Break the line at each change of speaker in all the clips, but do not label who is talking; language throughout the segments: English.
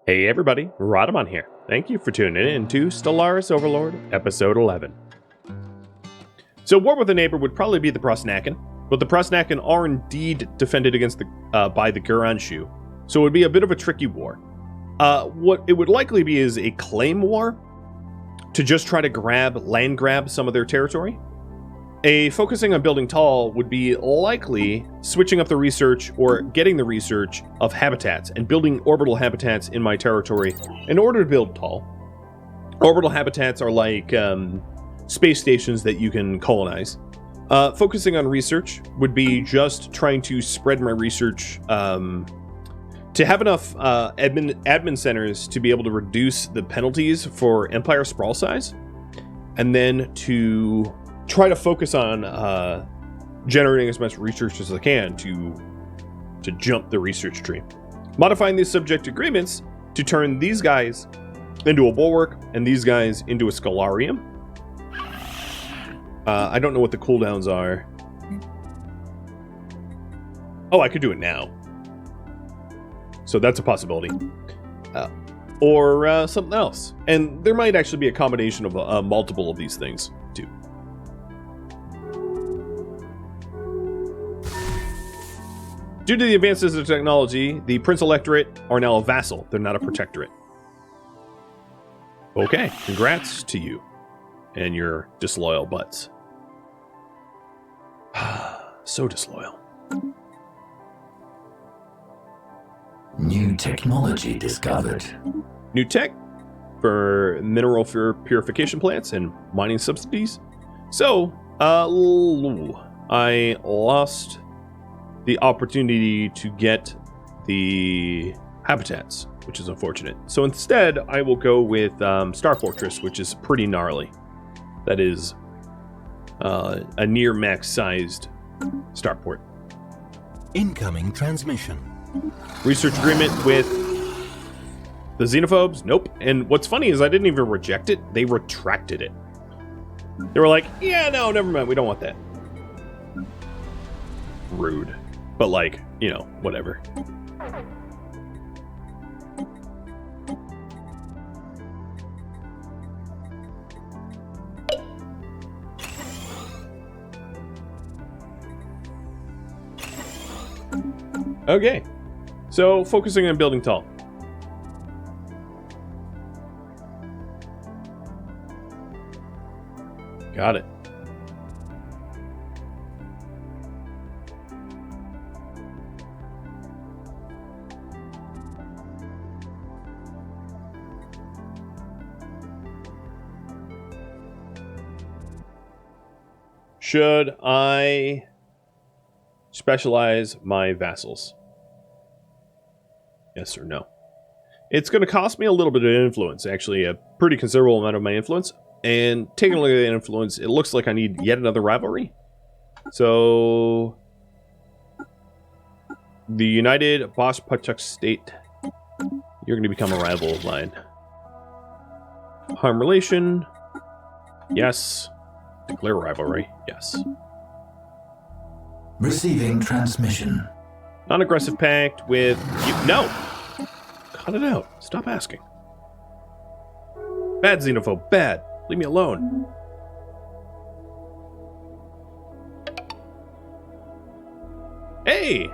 Hey everybody, Rhadamant here. Thank you for tuning in to Stellaris Overlord, Episode 11. So War with a Neighbor would probably be the Prosnakan, but the Prosnakan are indeed defended against by the Guranshu, so it would be a bit of a tricky war. What it would likely be is a claim war, to just try to land grab some of their territory. Focusing on building tall would be likely switching up the research or getting the research of habitats and building orbital habitats in my territory in order to build tall. Orbital habitats are like space stations that you can colonize. Focusing on research would be just trying to spread my research to have enough admin centers to be able to reduce the penalties for Empire sprawl size, and then to try to focus on generating as much research as I can to jump the research tree. Modifying these subject agreements to turn these guys into a bulwark and these guys into a scholarium. I don't know what the cooldowns are. Oh, I could do it now. So that's a possibility. Or something else. And there might actually be a combination of multiple of these things, too. Due to the advances of technology, the Prince Electorate are now a vassal. They're not a protectorate. Okay, congrats to you and your disloyal butts. So disloyal.
New technology discovered.
New tech for mineral purification plants and mining subsidies. So, I lost the opportunity to get the habitats, which is unfortunate. So instead, I will go with Star Fortress, which is pretty gnarly. That is a near max-sized starport.
Incoming transmission.
Research agreement with the xenophobes? Nope. And what's funny is I didn't even reject it. They retracted it. They were like, yeah, no, never mind. We don't want that. Rude. But like, you know, whatever. Okay. So, focusing on building tall. Got it. Should I specialize my vassals? Yes or no? It's going to cost me a little bit of influence, actually, a pretty considerable amount of my influence. And taking a look at the influence, it looks like I need yet another rivalry. So, the United Boss Pachuk State, you're going to become a rival of mine. Harm relation, yes. Declare rivalry, yes.
Receiving transmission.
Non-aggressive pact with you. No! Cut it out. Stop asking. Bad xenophobe. Bad. Leave me alone. Hey!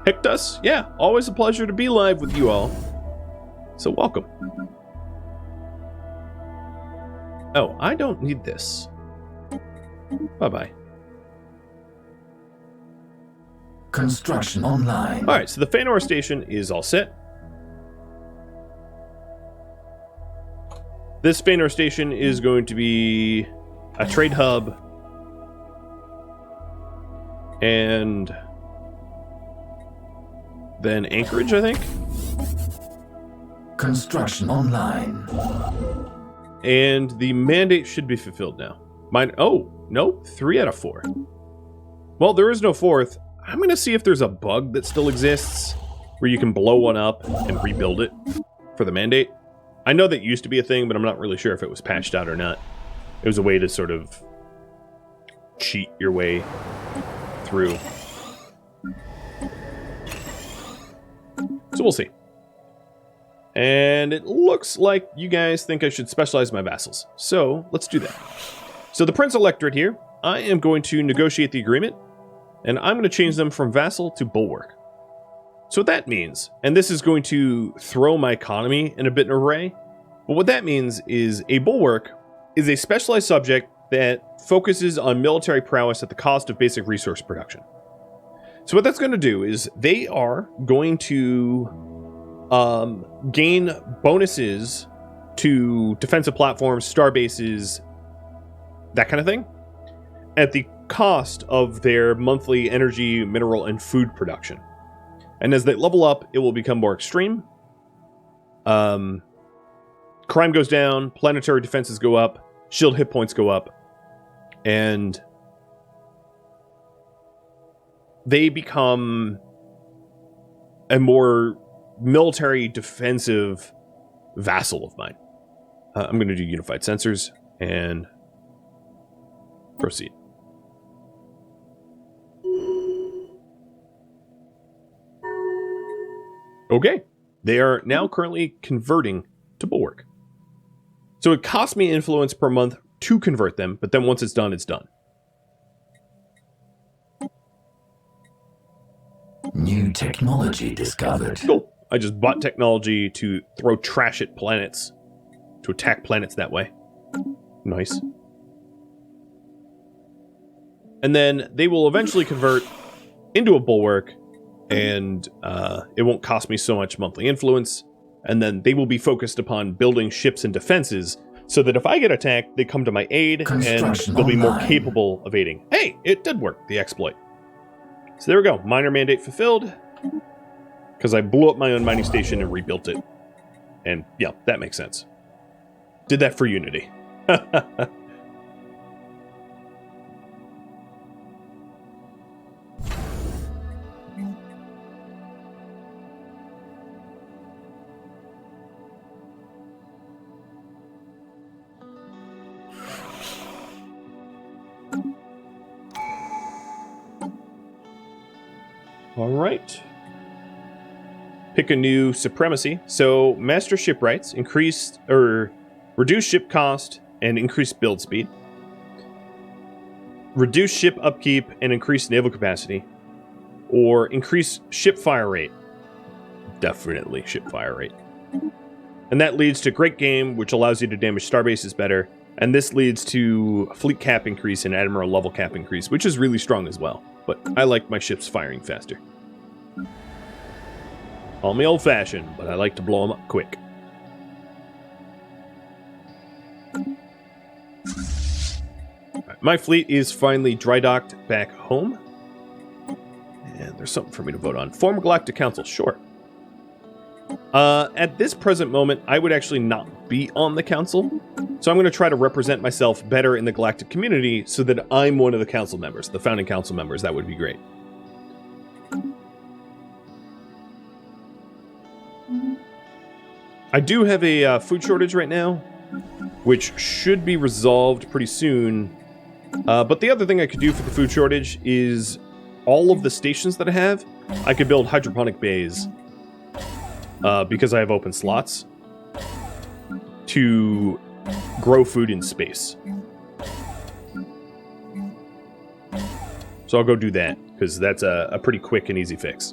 Hictus? Yeah, always a pleasure to be live with you all. So welcome. Oh, I don't need this. Bye-bye.
Construction online.
Alright, so the Feanor station is all set. This Feanor station is going to be a trade hub. And then Anchorage, I think.
Construction online.
And the mandate should be fulfilled now. Mine. Oh, no. 3 out of 4. Well, there is no 4th. I'm going to see if there's a bug that still exists where you can blow one up and rebuild it for the mandate. I know that used to be a thing, but I'm not really sure if it was patched out or not. It was a way to sort of cheat your way through. So we'll see. And it looks like you guys think I should specialize my vassals. So let's do that. So the Prince Electorate here, I am going to negotiate the agreement, and I'm going to change them from vassal to bulwark. So what that means, and this is going to throw my economy in a bit of an array, but what that means is a bulwark is a specialized subject that focuses on military prowess at the cost of basic resource production. So what that's going to do is they are going to gain bonuses to defensive platforms, star bases, that kind of thing, at the cost of their monthly energy, mineral, and food production. And as they level up, it will become more extreme. Crime goes down, planetary defenses go up, shield hit points go up, and they become a more military defensive vassal of mine. I'm going to do unified sensors and proceed. Okay, they are now currently converting to bulwark. So it costs me influence per month to convert them, but then once it's done, it's done.
New technology discovered.
Cool. I just bought technology to throw trash at planets, to attack planets that way. Nice. And then they will eventually convert into a bulwark, and it won't cost me so much monthly influence. And then they will be focused upon building ships and defenses, so that if I get attacked, they come to my aid, and they'll be more capable of aiding. Hey, it did work, the exploit. So there we go. Minor mandate fulfilled, because I blew up my own mining station and rebuilt it. And yeah, that makes sense. Did that for Unity. All right. Pick a new supremacy. So master ship rights, increased or reduce ship cost and increase build speed. Reduce ship upkeep and increase naval capacity. Or increase ship fire rate. Definitely ship fire rate. And that leads to great game, which allows you to damage starbases better. And this leads to fleet cap increase and admiral level cap increase, which is really strong as well. But I like my ships firing faster. Call me old-fashioned, but I like to blow them up quick. Right, my fleet is finally dry docked back home. And there's something for me to vote on. Form Galactic Council, sure. At this present moment, I would actually not be on the council. So I'm going to try to represent myself better in the galactic community so that I'm one of the council members, the founding council members. That would be great. I do have a food shortage right now, which should be resolved pretty soon. But the other thing I could do for the food shortage is all of the stations that I have, I could build hydroponic bays because I have open slots to grow food in space. So I'll go do that because that's a pretty quick and easy fix.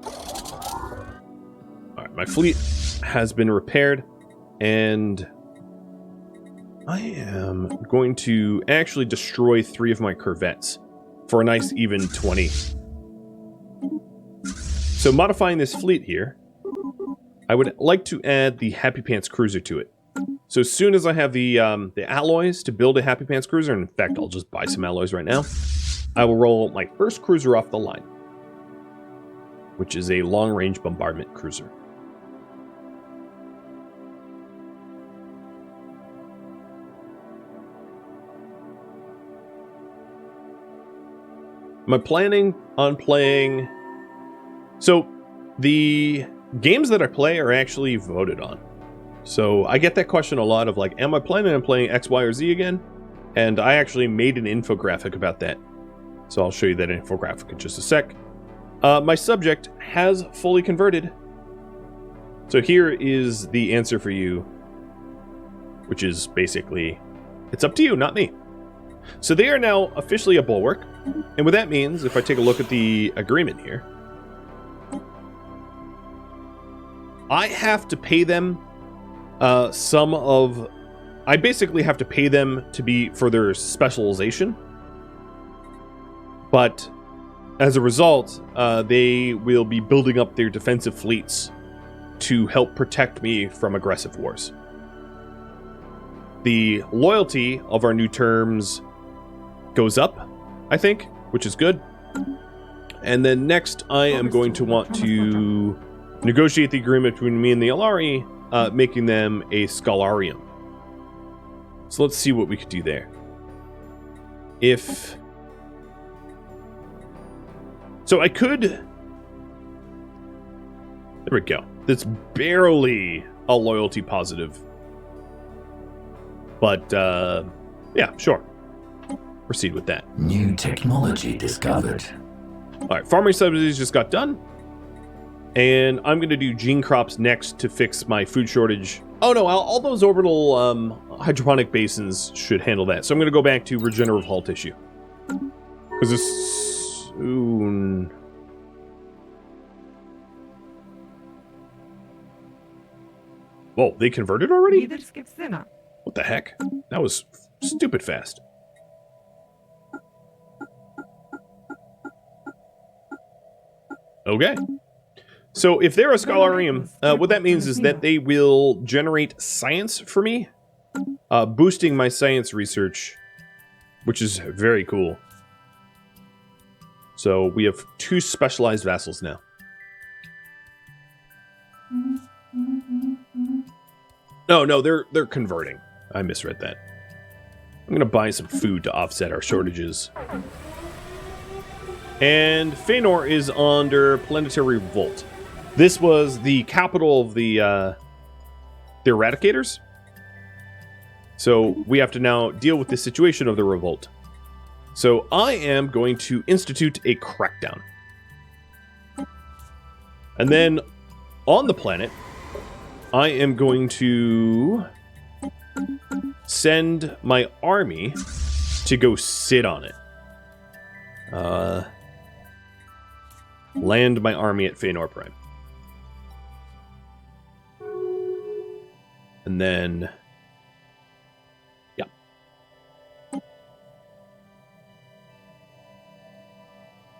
All right, my fleet has been repaired, and I am going to actually destroy 3 of my corvettes for a nice even 20. So modifying this fleet here, I would like to add the Happy Pants cruiser to it. So as soon as I have the alloys to build a Happy Pants cruiser, and in fact I'll just buy some alloys right now, I will roll my first cruiser off the line, which is a long-range bombardment cruiser. Am I planning on playing... So, the games that I play are actually voted on. So, I get that question a lot of like, am I planning on playing X, Y, or Z again? And I actually made an infographic about that. So, I'll show you that infographic in just a sec. My subject has fully converted So here is the answer for you, which is basically, it's up to you, not me. So they are now officially a bulwark, and what that means, if I take a look at the agreement here, I have to pay them I basically have to pay them to be for their specialization, but as a result, they will be building up their defensive fleets to help protect me from aggressive wars. The loyalty of our new terms goes up, I think, which is good. And then next, I am going to want to negotiate the agreement between me and the Alari, making them a Scholarium. So let's see what we could do there. So I could... There we go. That's barely a loyalty positive. But, yeah, sure. Proceed with that.
New technology discovered.
Alright, farming subsidies just got done. And I'm going to do gene crops next to fix my food shortage. Oh no, all those orbital hydroponic basins should handle that. So I'm going to go back to regenerative hull tissue. Because this soon... Whoa, they converted already? What the heck? That was stupid fast. Okay. So if they're a Scholarium, what that means is that they will generate science for me, boosting my science research, which is very cool. So we have 2 specialized vassals now. No, they're converting. I misread that. I'm going to buy some food to offset our shortages. And Feanor is under planetary revolt. This was the capital of the Eradicators. So we have to now deal with the situation of the revolt. So I am going to institute a crackdown. And then on the planet, I am going to send my army to go sit on it. Land my army at Feanor Prime. And then... yeah.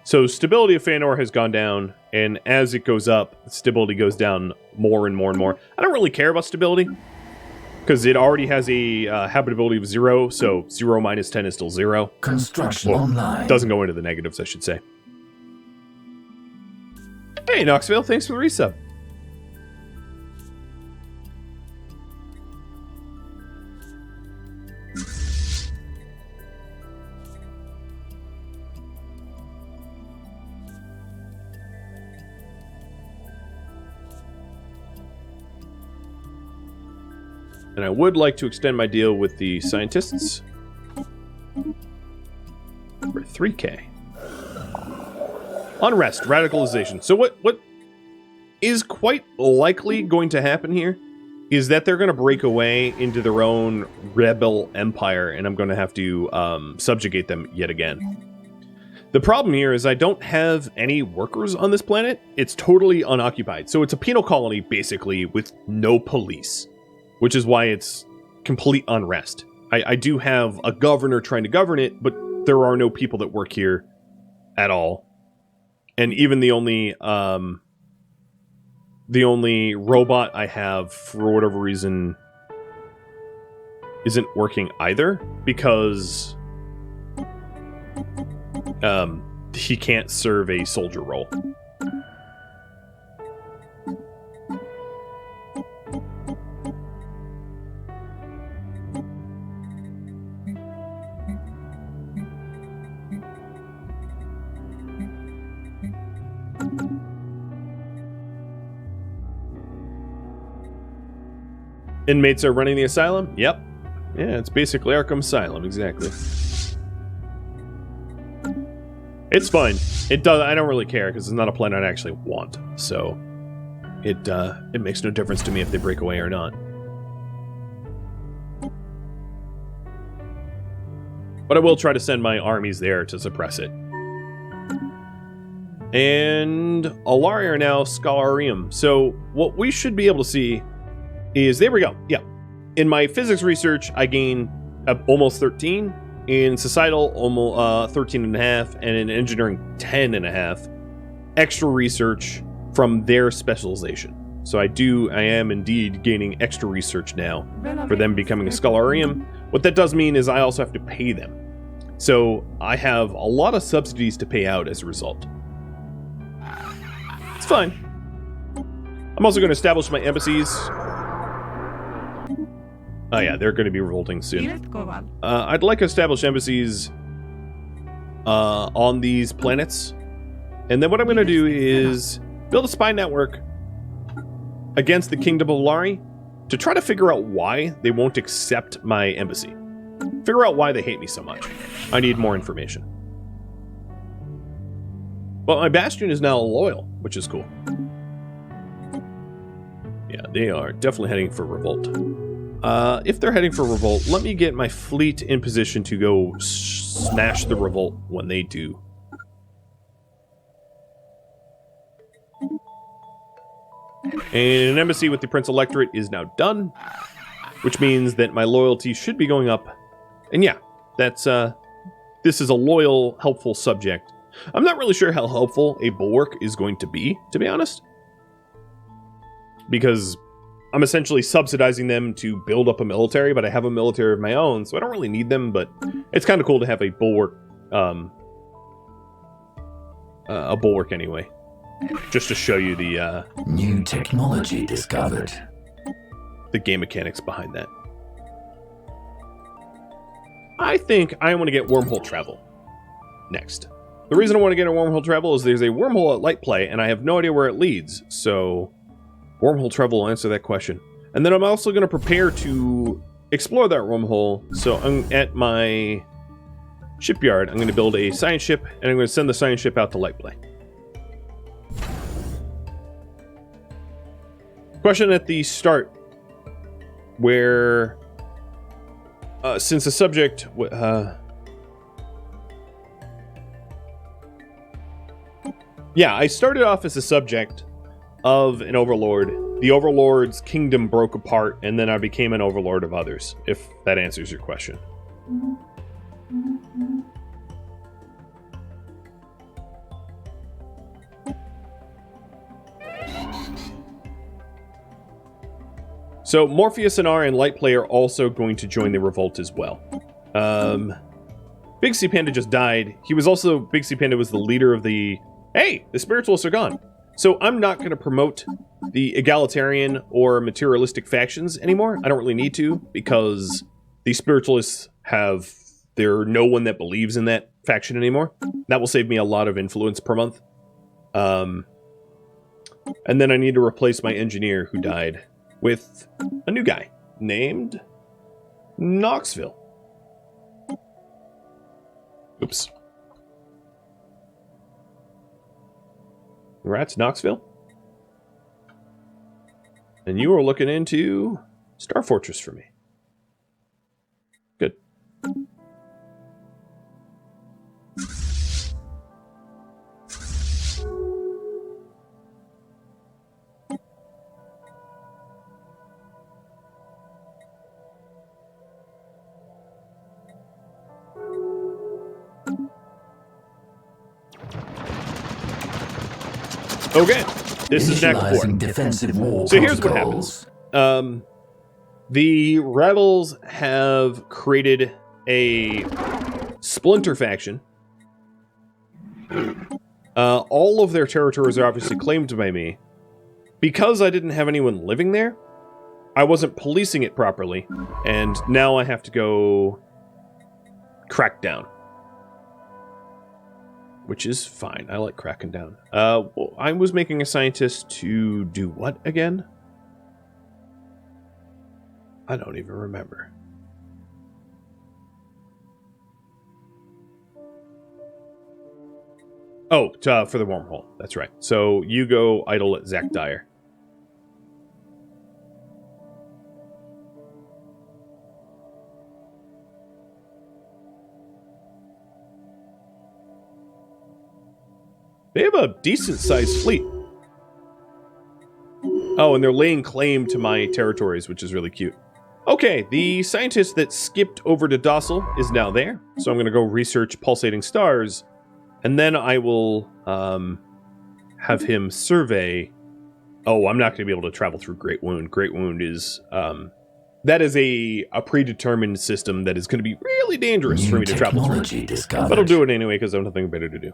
So stability of Feanor has gone down, and as it goes up, stability goes down more and more and more. I don't really care about stability, because it already has a habitability of 0, so 0 minus 10 is still 0.
Construction online.
Doesn't go into the negatives, I should say. Hey, Knoxville, thanks for the resub. And I would like to extend my deal with the scientists for 3K. Unrest, radicalization. So what is quite likely going to happen here is that they're going to break away into their own rebel empire, and I'm going to have to subjugate them yet again. The problem here is I don't have any workers on this planet. It's totally unoccupied. So it's a penal colony, basically, with no police, which is why it's complete unrest. I do have a governor trying to govern it, but there are no people that work here at all. And even the only robot I have, for whatever reason, isn't working either, because he can't serve a soldier role. Inmates are running the asylum? Yep. Yeah, it's basically Arkham Asylum, exactly. It's fine. It does. I don't really care because it's not a planet I actually want. So it makes no difference to me if they break away or not. But I will try to send my armies there to suppress it. And Alari are now Scholarium. So what we should be able to see is, there we go. Yeah. In my physics research, I gain almost 13. In societal, almost 13.5. And in engineering, 10.5. Extra research from their specialization. So I am indeed gaining extra research now for them becoming a Scholarium. What that does mean is I also have to pay them. So I have a lot of subsidies to pay out as a result. It's fine. I'm also going to establish my embassies. Oh yeah, they're going to be revolting soon. I'd like to establish embassies on these planets. And then what I'm going to do is build a spy network against the Kingdom of Alari to try to figure out why they won't accept my embassy. Figure out why they hate me so much. I need more information. But my Bastion is now loyal, which is cool. Yeah, they are definitely heading for revolt. If they're heading for revolt, let me get my fleet in position to go smash the revolt when they do. And an embassy with the Prince Electorate is now done, which means that my loyalty should be going up. And yeah, that's this is a loyal, helpful subject. I'm not really sure how helpful a bulwark is going to be honest. Because I'm essentially subsidizing them to build up a military, but I have a military of my own, so I don't really need them, but it's kind of cool to have a bulwark anyway. Just to show you the
new technology discovered.
The game mechanics behind that. I think I want to get wormhole travel next. The reason I want to get a wormhole travel is there's a wormhole at light play, and I have no idea where it leads, so wormhole travel will answer that question. And then I'm also going to prepare to explore that wormhole, so I'm at my shipyard. I'm going to build a science ship, and I'm going to send the science ship out to light play. Question at the start, where since the subject yeah, I started off as a subject of an overlord. The overlord's kingdom broke apart, and then I became an overlord of others, if that answers your question. So Morpheus and R and Lightplay are also going to join the revolt as well. Big C Panda just died. He was also, Big C Panda was the leader of the... Hey, the spiritualists are gone. So I'm not going to promote the egalitarian or materialistic factions anymore. I don't really need to, because the spiritualists have... There's no one that believes in that faction anymore. That will save me a lot of influence per month. And then I need to replace my engineer who died with a new guy named Knoxville. Oops. Rats, Knoxville? And you are looking into Star Fortress for me. Good. Okay, this is Act 4.
Defensive wall
so here's what happens. The rebels have created a splinter faction. All of their territories are obviously claimed by me. Because I didn't have anyone living there, I wasn't policing it properly, and now I have to go crack down. Which is fine. I like cracking down. Well, I was making a scientist to do what again? I don't even remember. Oh, for the wormhole. That's right. So you go idle at Zach Dyer. They have a decent-sized fleet. Oh, and they're laying claim to my territories, which is really cute. Okay, the scientist that skipped over to Docile is now there. So I'm going to go research pulsating stars. And then I will have him survey... Oh, I'm not going to be able to travel through Great Wound. Great Wound is... that is a predetermined system that is going to be really dangerous for me to travel through. But I'll do it anyway because I have nothing better to do.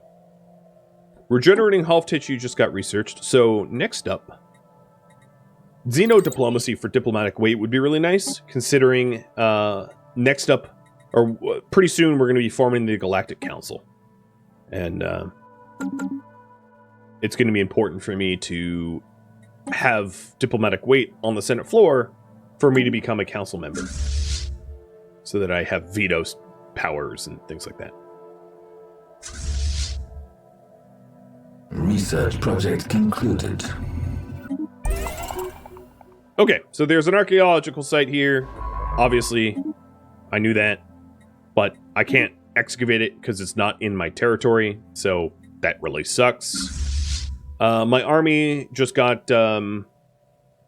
Regenerating half tissue just got researched. So next up... Xeno diplomacy for diplomatic weight would be really nice, considering next up, or pretty soon, we're going to be forming the Galactic Council. And it's going to be important for me to have diplomatic weight on the Senate floor for me to become a council member. So that I have veto powers and things like that.
Research project concluded.
Okay, so there's an archaeological site here. Obviously, I knew that, but I can't excavate it because it's not in my territory, so that really sucks. My army just got,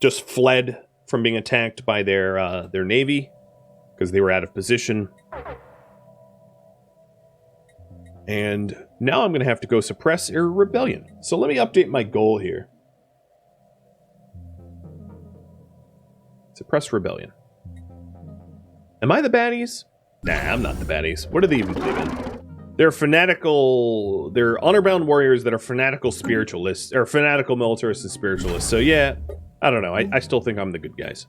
just fled from being attacked by their navy because they were out of position. And now I'm going to have to go suppress a rebellion. So let me update my goal here. Suppress rebellion. Am I the baddies? Nah, I'm not the baddies. What do they even believe in? They're fanatical... They're honor-bound warriors that are fanatical spiritualists. Or fanatical militarists and spiritualists. So yeah, I don't know. I still think I'm the good guys.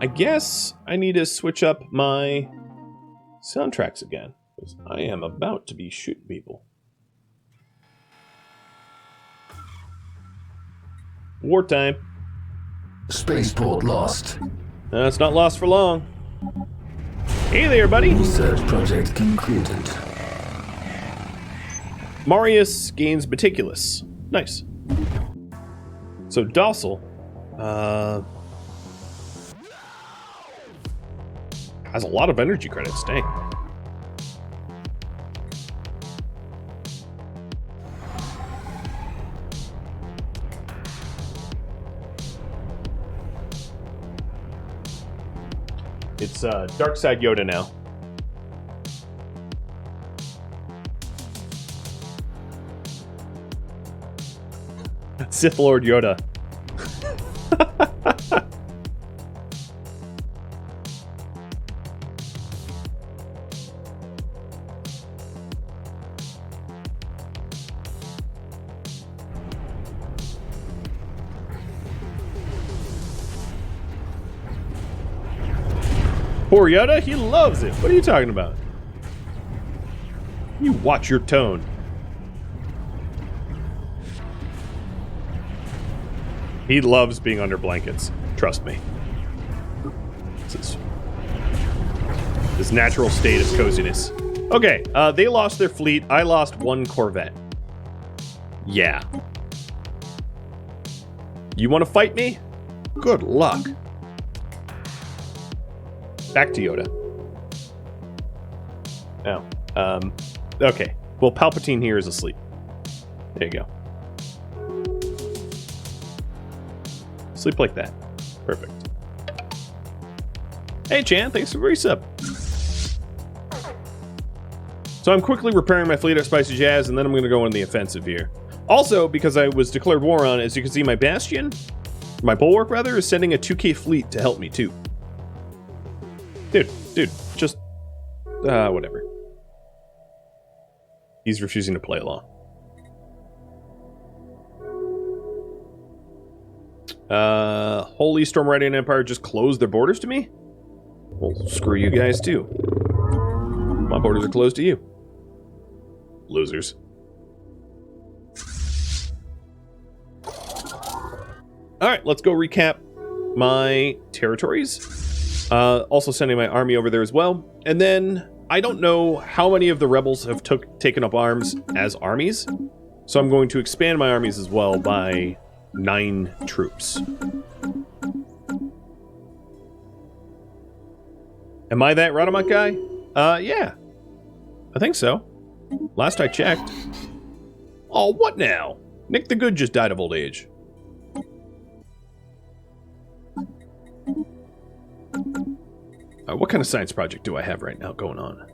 I guess I need to switch up my soundtracks again, because I am about to be shooting people. Wartime.
Spaceport lost.
It's not lost for long. Hey there, buddy!
Research project concluded.
Marius gains Meticulous. Nice. So, Docile, has a lot of energy credits, dang. It's Dark Side Yoda now. Sith Lord Yoda. Poor Yoda, he loves it. What are you talking about? You watch your tone. He loves being under blankets. Trust me. It's his natural state of coziness. Okay, they lost their fleet. I lost one Corvette. Yeah. You want to fight me? Good luck. Back to Yoda. Oh. Okay. Well, Palpatine here is asleep. There you go. Sleep like that. Perfect. Hey, Chan. Thanks for the resub. So I'm quickly repairing my fleet of Spicy Jazz, and then I'm going to go on the offensive here. Also, because I was declared war on, as you can see, my Bastion, my Bulwark, rather, is sending a 2K fleet to help me, too. Dude, just... whatever. He's refusing to play along. Holy Storm Riding Empire just closed their borders to me? Well, screw you guys, too. My borders are closed to you. Losers. Alright, let's go recap my territories. Also sending my army over there as well. And then, I don't know how many of the rebels have taken up arms as armies. So I'm going to expand my armies as well by 9 troops. Am I that Rhadamant guy? Yeah. I think so. Last I checked. Oh, what now? Nick the Good just died of old age. What kind of science project do I have right now going on?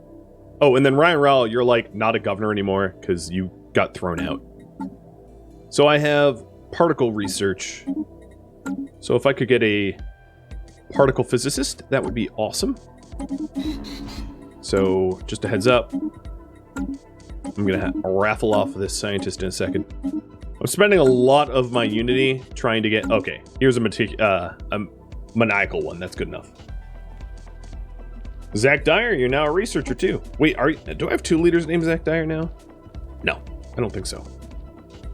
Oh, and then Ryan Rowell, you're like not a governor anymore because you got thrown out. So I have particle research. So if I could get a particle physicist, that would be awesome. So just a heads up. I'm going to raffle off this scientist in a second. I'm spending a lot of my Unity trying to get... Okay, here's a maniacal one. That's good enough. Zach Dyer, you're now a researcher too. Wait, do I have 2 leaders named Zach Dyer now? No, I don't think so.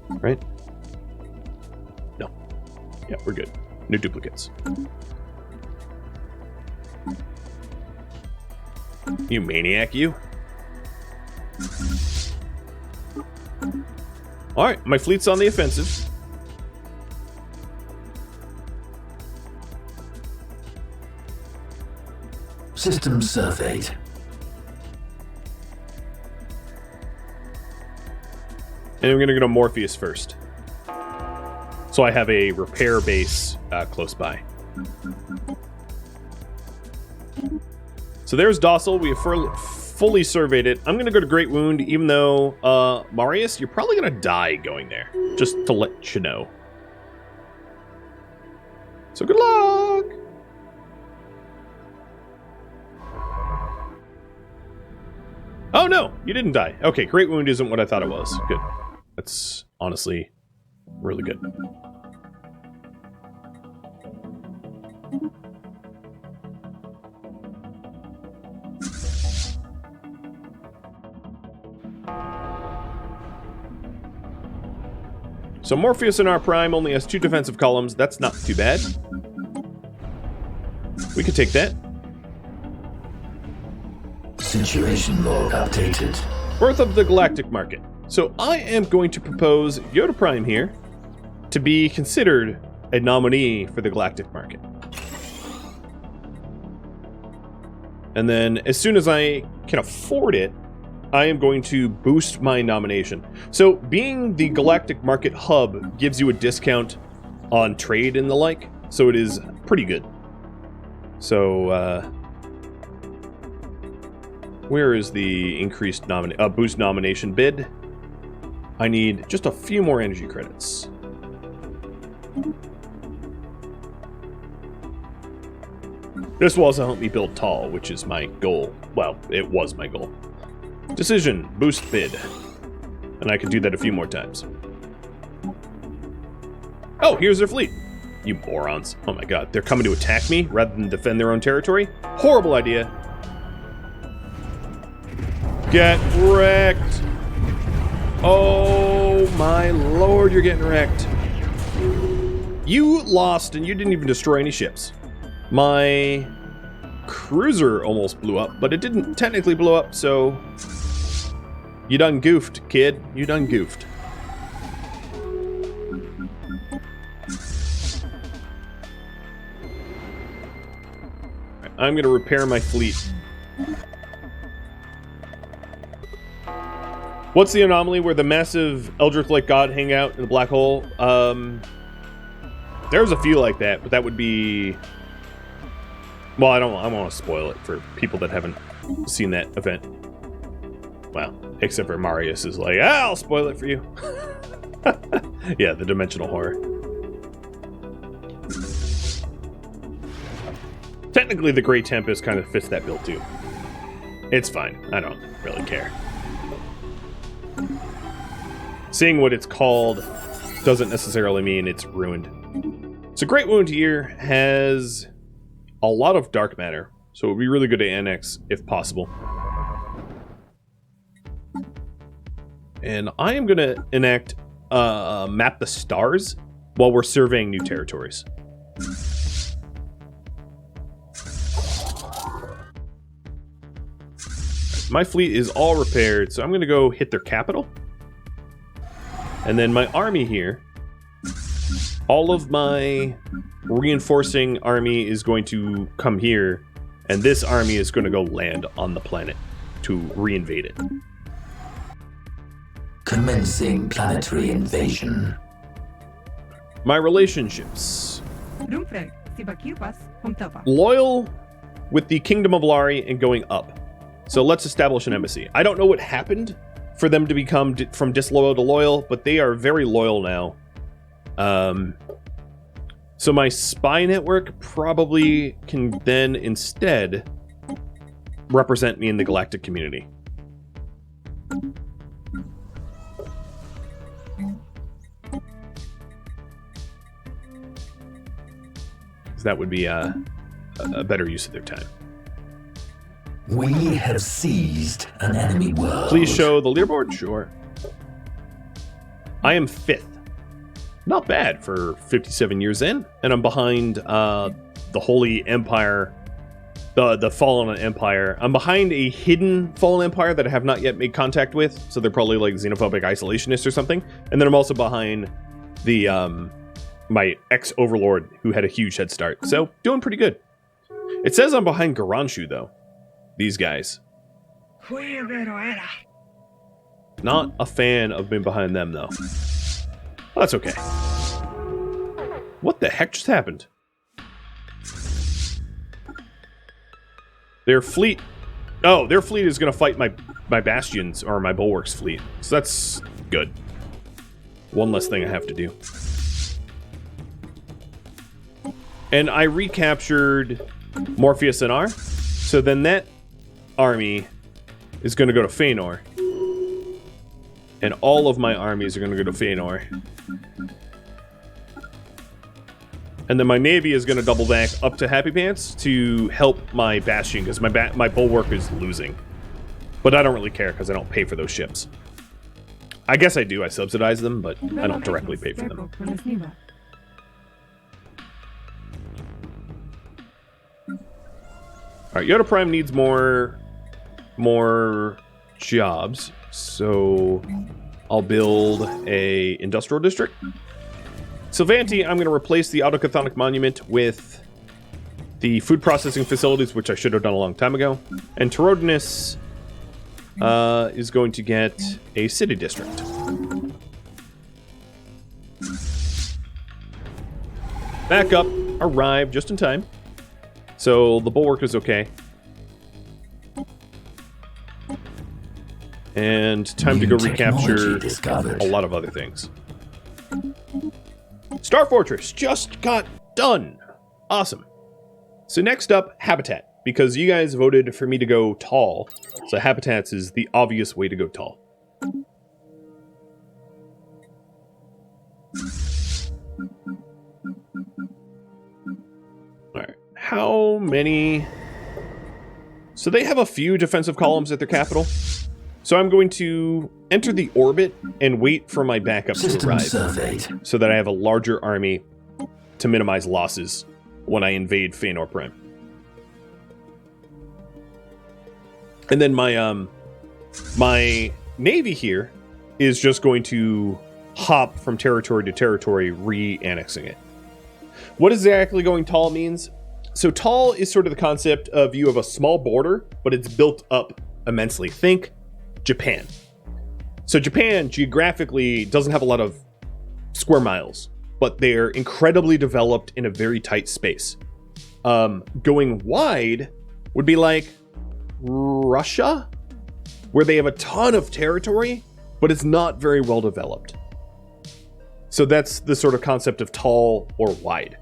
Right? No. Yeah, we're good. No duplicates. You maniac, you. Alright, my fleet's on the offensive.
System surveyed.
And we're going to go to Morpheus first. So I have a repair base close by. So there's Docile. We have fully surveyed it. I'm going to go to Great Wound, even though, Marius, you're probably going to die going there. Just to let you know. So good luck! Oh no, you didn't die. Okay, Great Wound isn't what I thought it was. Good. That's honestly really good. So Morpheus in our prime only has 2 defensive columns. That's not too bad. We could take that.
Situation log updated.
Birth of the Galactic Market. So I am going to propose Yoda Prime here to be considered a nominee for the Galactic Market. And then as soon as I can afford it, I am going to boost my nomination. So being the Galactic Market hub gives you a discount on trade and the like, so it is pretty good. So, where is the increased boost nomination bid? I need just a few more energy credits. This will also help me build tall, which is my goal. Well, it was my goal. Decision, boost bid. And I can do that a few more times. Oh, here's their fleet. You morons. Oh my god, they're coming to attack me rather than defend their own territory? Horrible idea. Get wrecked. Oh my lord, you're getting wrecked. You lost and you didn't even destroy any ships. My cruiser almost blew up, but it didn't technically blow up, so... You done goofed, kid. You done goofed. Right, I'm gonna repair my fleet. What's the anomaly where the massive Eldritch-like god hang out in the black hole? There's a few like that, but that would be... Well, I don't want to spoil it for people that haven't seen that event. Well, except for Marius is like, I'll spoil it for you. Yeah, the dimensional horror. Technically, the Grey Tempest kind of fits that bill too. It's fine. I don't really care. Seeing what it's called doesn't necessarily mean it's ruined. So Great Wound here has a lot of dark matter, so it would be really good to annex if possible. And I am going to enact map the stars while we're surveying new territories. My fleet is all repaired, so I'm going to go hit their capital. And then my army here all of my reinforcing army is going to come here, and this army is going to go land on the planet to reinvade it.
Commencing planetary invasion.
My relationships. Loyal with the Kingdom of Lari and going up. So let's establish an embassy. I don't know what happened for them to become from disloyal to loyal, but they are very loyal now. So my spy network probably can then instead represent me in the galactic community. That would be a better use of their time.
We have seized an enemy world.
Please show the leaderboard. Sure. I am 5th. Not bad for 57 years in, and I'm behind the Holy Empire, the Fallen Empire. I'm behind a hidden Fallen Empire that I have not yet made contact with, so they're probably like xenophobic isolationists or something. And then I'm also behind the my ex-Overlord, who had a huge head start. So, doing pretty good. It says I'm behind Garanshu, though. These guys. Not a fan of being behind them, though. Well, that's okay. What the heck just happened? Their fleet... Oh, their fleet is going to fight my bastions, or my bulwarks fleet. So that's good. One less thing I have to do. And I recaptured Morpheus and R. So then that army is going to go to Feanor. And all of my armies are going to go to Feanor. And then my navy is going to double back up to Happy Pants to help my bastion, because my bulwark is losing. But I don't really care, because I don't pay for those ships. I guess I do. I subsidize them, but I don't directly pay for them. Alright, Yoda Prime needs more jobs, so I'll build a industrial district. Sylvanti, I'm going to replace the Autochthonic Monument with the food processing facilities, which I should have done a long time ago. And Terodinus is going to get a city district. Backup arrived just in time. So the bulwark is okay. And time to go recapture a lot of other things. Star Fortress just got done. Awesome. So next up, Habitat. Because you guys voted for me to go tall. So Habitats is the obvious way to go tall. Alright. How many... So they have a few defensive columns at their capital. So I'm going to enter the orbit and wait for my backup to arrive. So that I have a larger army to minimize losses when I invade Feanor Prime. And then my my navy here is just going to hop from territory to territory, re-annexing it. What exactly going tall means? So tall is sort of the concept of you have a small border, but it's built up immensely. Think Japan. So Japan geographically doesn't have a lot of square miles, but they're incredibly developed in a very tight space. Going wide would be like Russia, where they have a ton of territory, but it's not very well developed. So that's the sort of concept of tall or wide.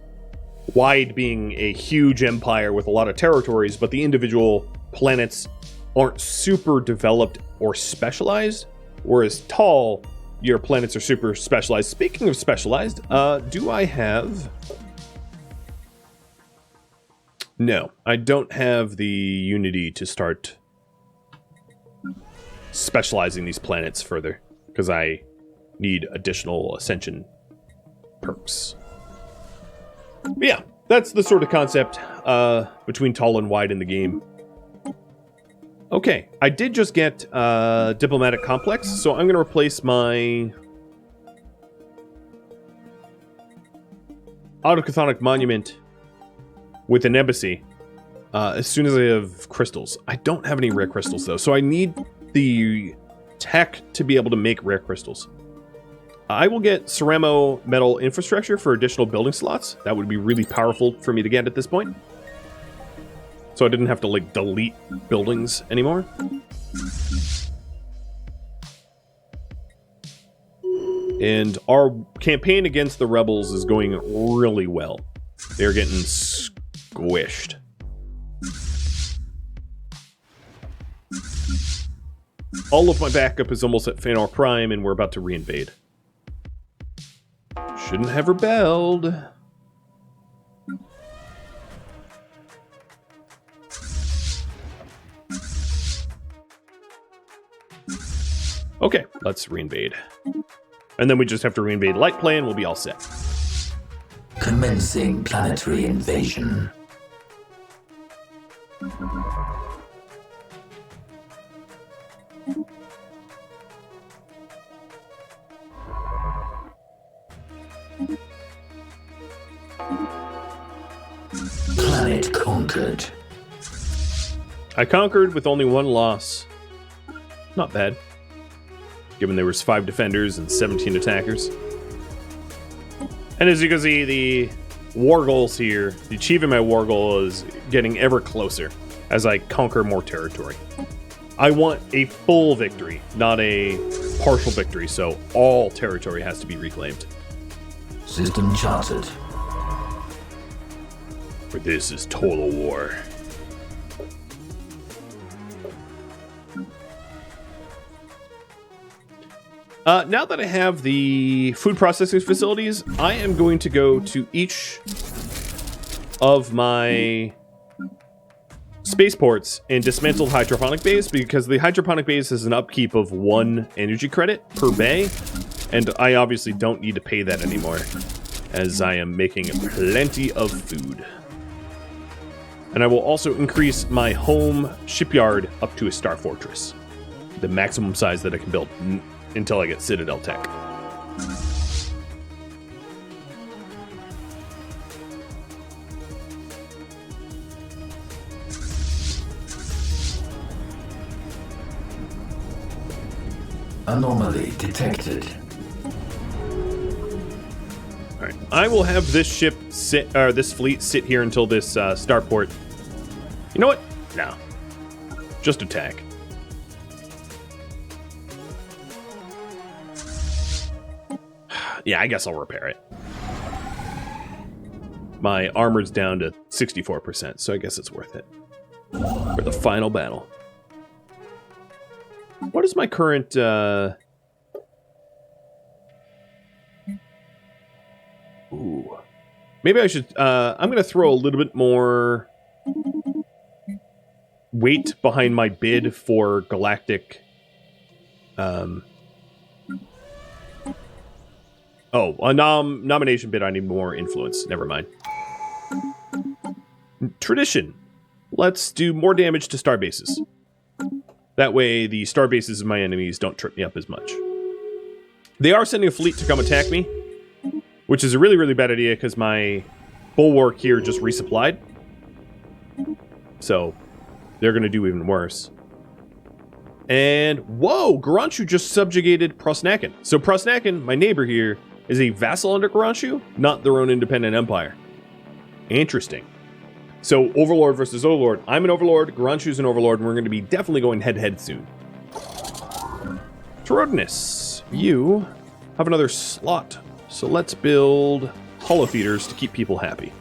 Wide being a huge empire with a lot of territories, but the individual planets aren't super developed or specialized, whereas tall, your planets are super specialized. Speaking of specialized, do I have... No, I don't have the unity to start specializing these planets further, because I need additional ascension perks. But yeah, that's the sort of concept between tall and wide in the game. Okay, I did just get diplomatic complex, so I'm going to replace my autochthonic monument with an embassy as soon as I have crystals. I don't have any rare crystals, though, so I need the tech to be able to make rare crystals. I will get ceramo metal infrastructure for additional building slots. That would be really powerful for me to get at this point. So I didn't have to, like, delete buildings anymore. And our campaign against the rebels is going really well. They're getting squished. All of my backup is almost at Fëanor Prime, and we're about to reinvade. Shouldn't have rebelled. Okay, let's reinvade. And then we just have to reinvade Light Play and we'll be all set.
Commencing planetary invasion. Planet conquered.
I conquered with only one loss. Not bad, given there was 5 defenders and 17 attackers. And as you can see, the war goals here, the achieving my war goal is getting ever closer as I conquer more territory. I want a full victory, not a partial victory, so all territory has to be reclaimed.
System charted.
For this is total war. Now that I have the food processing facilities, I am going to go to each of my spaceports and dismantle the hydroponic bays, because the hydroponic bays has an upkeep of 1 energy credit per bay, and I obviously don't need to pay that anymore, as I am making plenty of food. And I will also increase my home shipyard up to a star fortress, the maximum size that I can build until I get Citadel tech.
Anomaly detected.
All right, I will have this ship sit, this fleet sit here until this starport. You know what? No, just attack. Yeah, I guess I'll repair it. My armor's down to 64%, so I guess it's worth it for the final battle. What is my current... Ooh. Maybe I should... I'm going to throw a little bit more weight behind my bid for galactic... Oh, a nomination bid, I need more influence. Never mind. Tradition. Let's do more damage to star bases. That way, the star bases of my enemies don't trip me up as much. They are sending a fleet to come attack me, which is a really, really bad idea because my bulwark here just resupplied. So, they're going to do even worse. And, whoa! Garanshu just subjugated Prosnaken. So Prosnaken, my neighbor here, is a vassal under Garanshu, not their own independent empire. Interesting. So, Overlord versus Overlord. I'm an Overlord, Garanshu's an Overlord, and we're going to be definitely going head-to-head soon. Terodinus, you have another slot. So let's build hollow feeders to keep people happy.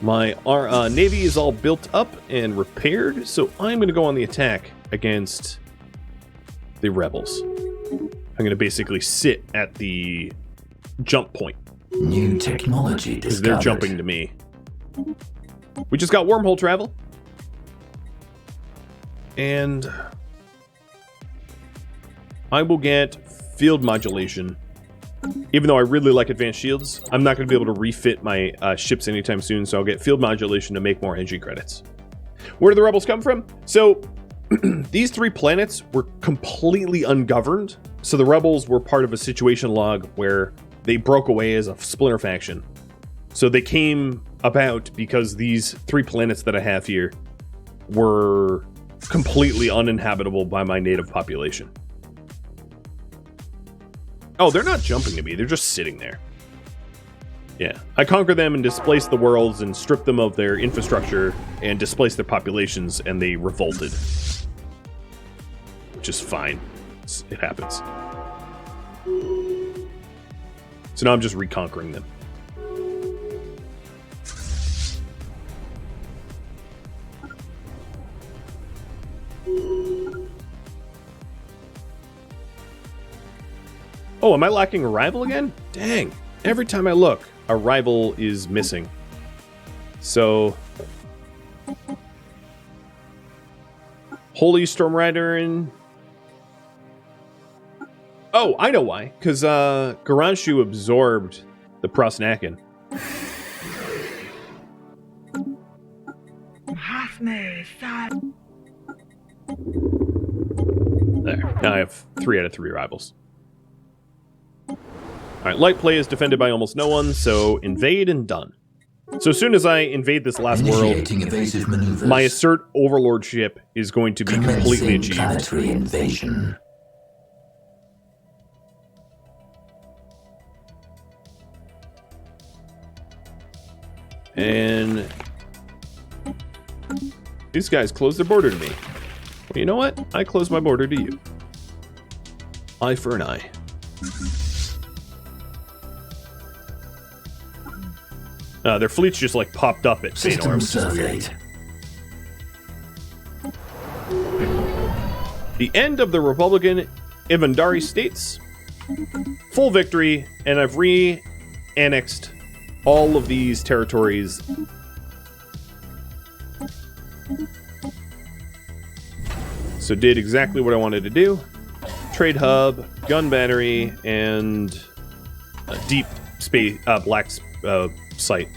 My navy is all built up and repaired, so I'm going to go on the attack against the rebels. I'm going to basically sit at the jump point.
New technology discovered.
Because they're jumping to me. We just got wormhole travel. And I will get field modulation. Even though I really like advanced shields, I'm not going to be able to refit my ships anytime soon, so I'll get field modulation to make more energy credits. Where do the rebels come from? So, these 3 planets were completely ungoverned, so the rebels were part of a situation log where they broke away as a splinter faction. So they came about because these 3 planets that I have here were completely uninhabitable by my native population. Oh, they're not jumping at me. They're just sitting there. Yeah. I conquer them and displace the worlds and strip them of their infrastructure and displace their populations, and they revolted. Which is fine. It happens. So now I'm just reconquering them. Oh, am I lacking a rival again? Dang. Every time I look, a rival is missing. So... Holy Storm Rider and... Oh, I know why. Because Garanshu absorbed the Prosnakin. There. Now I have 3 out of 3 rivals. Alright, light play is defended by almost no one, so invade and done. So as soon as I invade this last world, my assert overlordship is going to be completely achieved.
Planetary invasion.
And these guys close their border to me. Well, you know what? I close my border to you. Eye for an eye. Their fleets just like popped up at Feanor, which is weird. The end of the Republican Ivandari states. Full victory, and I've re-annexed all of these territories. So did exactly what I wanted to do. Trade hub, gun battery, and a deep space black site.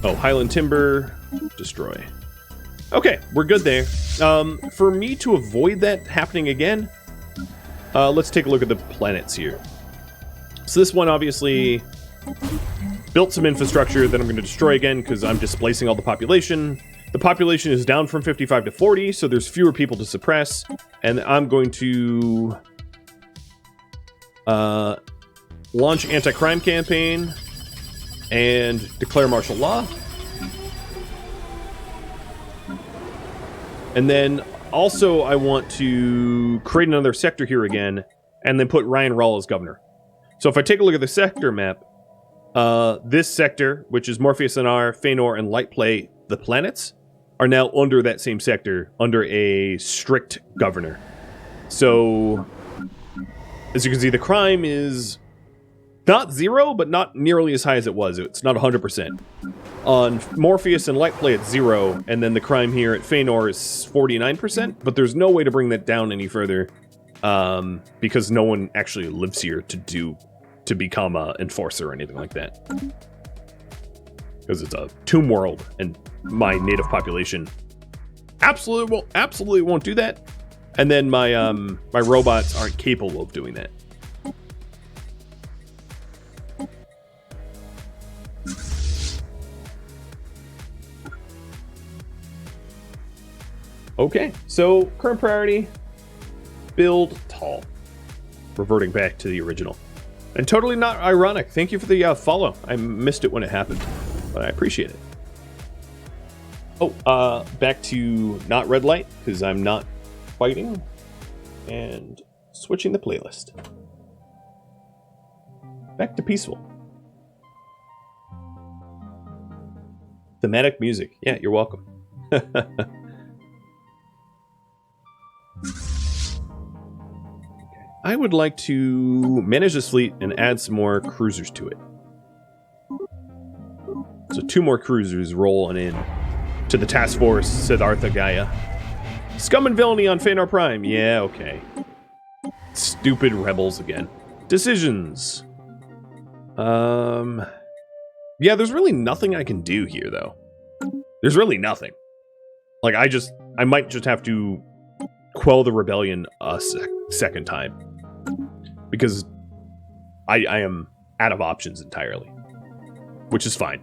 Oh, Highland Timber, destroy. Okay, we're good there. For me to avoid that happening again, let's take a look at the planets here. So this one obviously built some infrastructure that I'm going to destroy again because I'm displacing all the population. The population is down from 55 to 40, so there's fewer people to suppress. And I'm going to launch anti-crime campaign and declare martial law. And then also I want to create another sector here again and then put Ryan Rawl as governor. So if I take a look at the sector map, this sector, which is Morpheus Anar, Feanor, and Lightplay, the planets, are now under that same sector, under a strict governor. So, as you can see, the crime is not 0, but not nearly as high as it was. It's not 100%. On Morpheus and Lightplay, it's 0, and then the crime here at Feanor is 49%, but there's no way to bring that down any further, because no one actually lives here to become an enforcer or anything like that. Because it's a tomb world, and my native population absolutely won't do that. And then my my robots aren't capable of doing that. Okay, so current priority, build tall. Reverting back to the original. And totally not ironic. Thank you for the follow. I missed it when it happened, but I appreciate it. Oh, back to not red light, because I'm not fighting. And switching the playlist. Back to peaceful. Thematic music. Yeah, you're welcome. I would like to manage this fleet and add some more cruisers to it. So 2 more cruisers rolling in to the task force, Siddhartha Gaia. Scum and villainy on Feanor Prime. Yeah, okay. Stupid rebels again. Decisions. Yeah, there's really nothing I can do here, though. There's really nothing. Like, I might just have to quell the rebellion a second time. because I am out of options entirely, which is fine.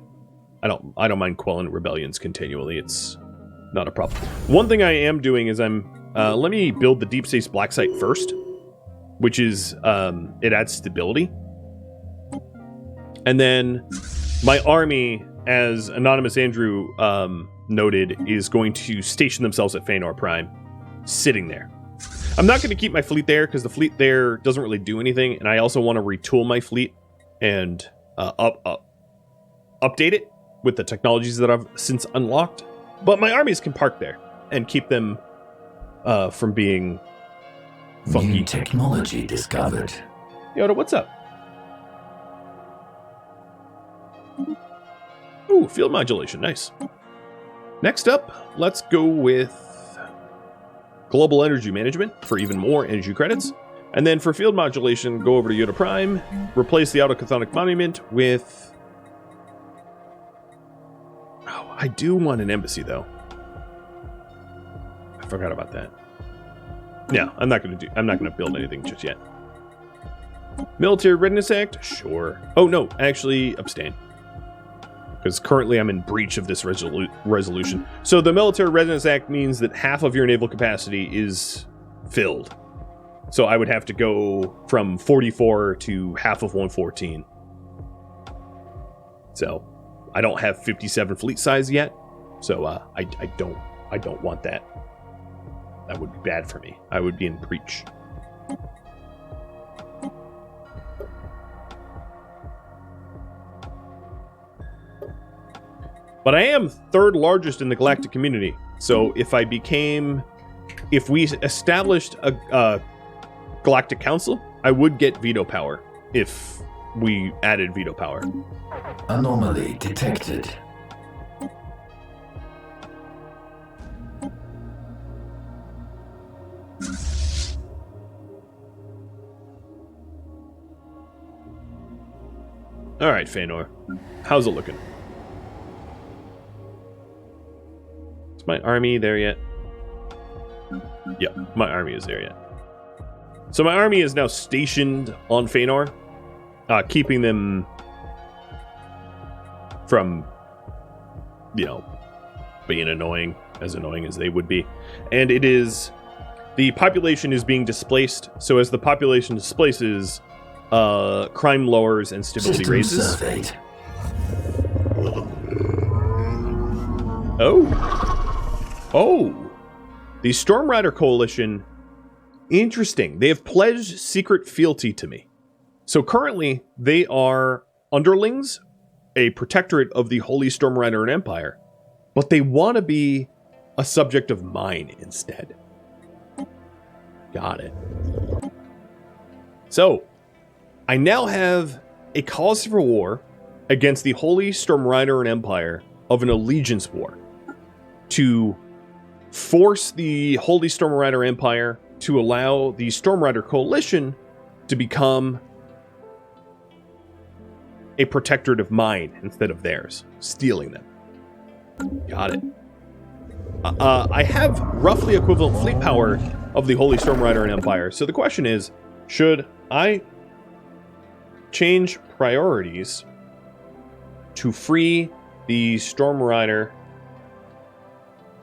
I don't mind quelling rebellions continually. It's not a problem. One thing I am doing is let me build the Deep Space Black Site first, which is it adds stability. And then my army, as Anonymous Andrew noted, is going to station themselves at Feanor Prime, sitting there. I'm not going to keep my fleet there because the fleet there doesn't really do anything, and I also want to retool my fleet and update it with the technologies that I've since unlocked. But my armies can park there and keep them from being funky.
New technology discovered.
Yoda, what's up? Ooh, field modulation, nice. Next up, let's go with global energy management for even more energy credits. And then for field modulation, go over to Yoda Prime, replace the autochthonic monument with... Oh, I do want an embassy, though. I forgot about that. Yeah, I'm not gonna build anything just yet. Military Readiness Act? Sure. Oh, no, actually, abstain. Because currently I'm in breach of this resolution. So the Military Readiness Act means that half of your naval capacity is filled. So I would have to go from 44 to half of 114. So I don't have 57 fleet size yet. So I don't want that. That would be bad for me. I would be in breach. But I am third largest in the galactic community. So if we established a galactic council, I would get veto power if we added veto power.
Anomaly detected.
All right, Feanor. How's it looking? Is my army there yet? Yep, my army is there yet. So my army is now stationed on Feanor, keeping them from, being annoying as they would be. And the population is being displaced, so as the population displaces, crime lowers and stability
System
raises.
surveyed.
Oh, the Storm Rider Coalition, interesting. They have pledged secret fealty to me. So currently, they are underlings, a protectorate of the Holy Storm Rider and Empire, but they want to be a subject of mine instead. Got it. So, I now have a cause for war against the Holy Storm Rider and Empire of an allegiance war to force the Holy Storm Rider Empire to allow the Storm Rider Coalition to become a protectorate of mine instead of theirs, stealing them. Got it. I have roughly equivalent fleet power of the Holy Storm Rider and Empire, so the question is, should I change priorities to free the Storm Rider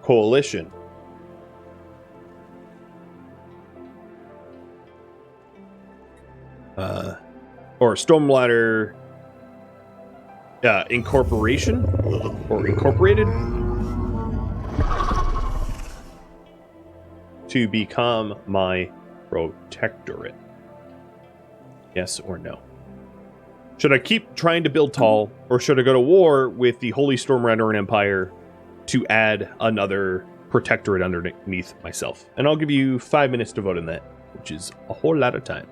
Coalition? Or Storm Rider Incorporation? Or Incorporated? To become my protectorate? Yes or no? Should I keep trying to build tall, or should I go to war with the Holy Storm Rider and Empire to add another protectorate underneath myself? And I'll give you 5 minutes to vote on that, which is a whole lot of time.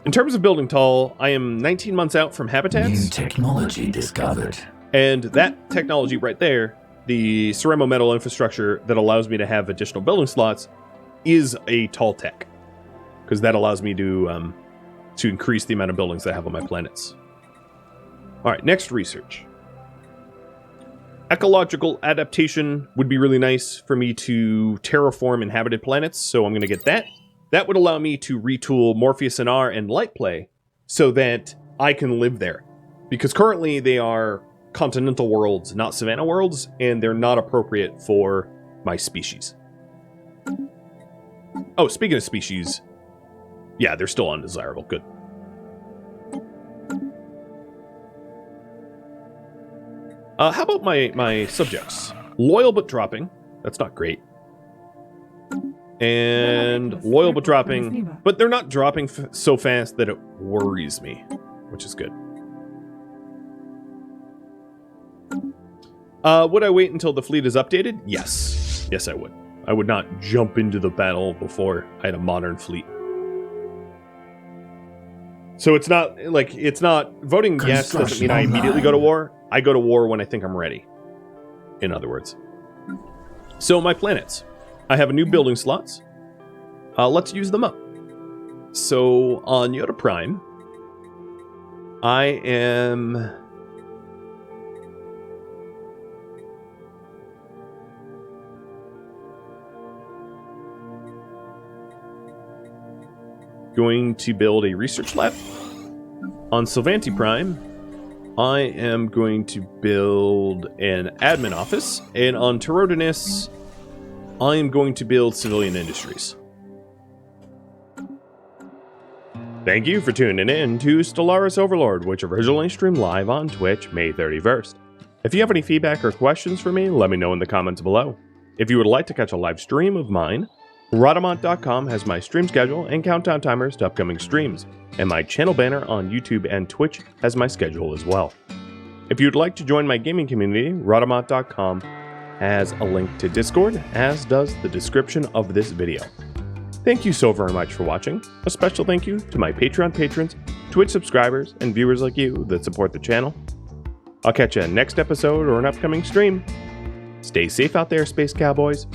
In terms of building tall, I am 19 months out from habitats.
New technology discovered.
And that technology right there, the ceramo metal infrastructure that allows me to have additional building slots, is a tall tech. Because that allows me to increase the amount of buildings I have on my planets. All right, next research. Ecological adaptation would be really nice for me to terraform inhabited planets, so I'm going to get that. That would allow me to retool Morpheus and R and Lightplay so that I can live there. Because currently they are continental worlds, not savannah worlds, and they're not appropriate for my species. Oh, speaking of species, yeah, they're still undesirable. Good. How about my subjects? Loyal but dropping. That's not great. And loyal but dropping, but they're not dropping so fast that it worries me, which is good. Would I wait until the fleet is updated? Yes. Yes, I would. I would not jump into the battle before I had a modern fleet. So it's not voting yes doesn't mean I immediately go to war. I go to war when I think I'm ready. In other words. So my planets. I have a new building slots. Let's use them up. So on Yoda Prime, I am going to build a research lab. On Sylvanti Prime, I am going to build an admin office. And on Torodanus, I am going to build civilian industries. Thank you for tuning in to Stellaris Overlord, which originally streamed live on Twitch May 31st. If you have any feedback or questions for me, let me know in the comments below. If you would like to catch a live stream of mine, Rhadamant.com has my stream schedule and countdown timers to upcoming streams, and my channel banner on YouTube and Twitch has my schedule as well. If you'd like to join my gaming community, Rhadamant.com has a link to Discord, as does the description of this video. Thank you so very much for watching. A special thank you to my Patreon patrons, Twitch subscribers, and viewers like you that support the channel. I'll catch you next episode or an upcoming stream. Stay safe out there, Space Cowboys.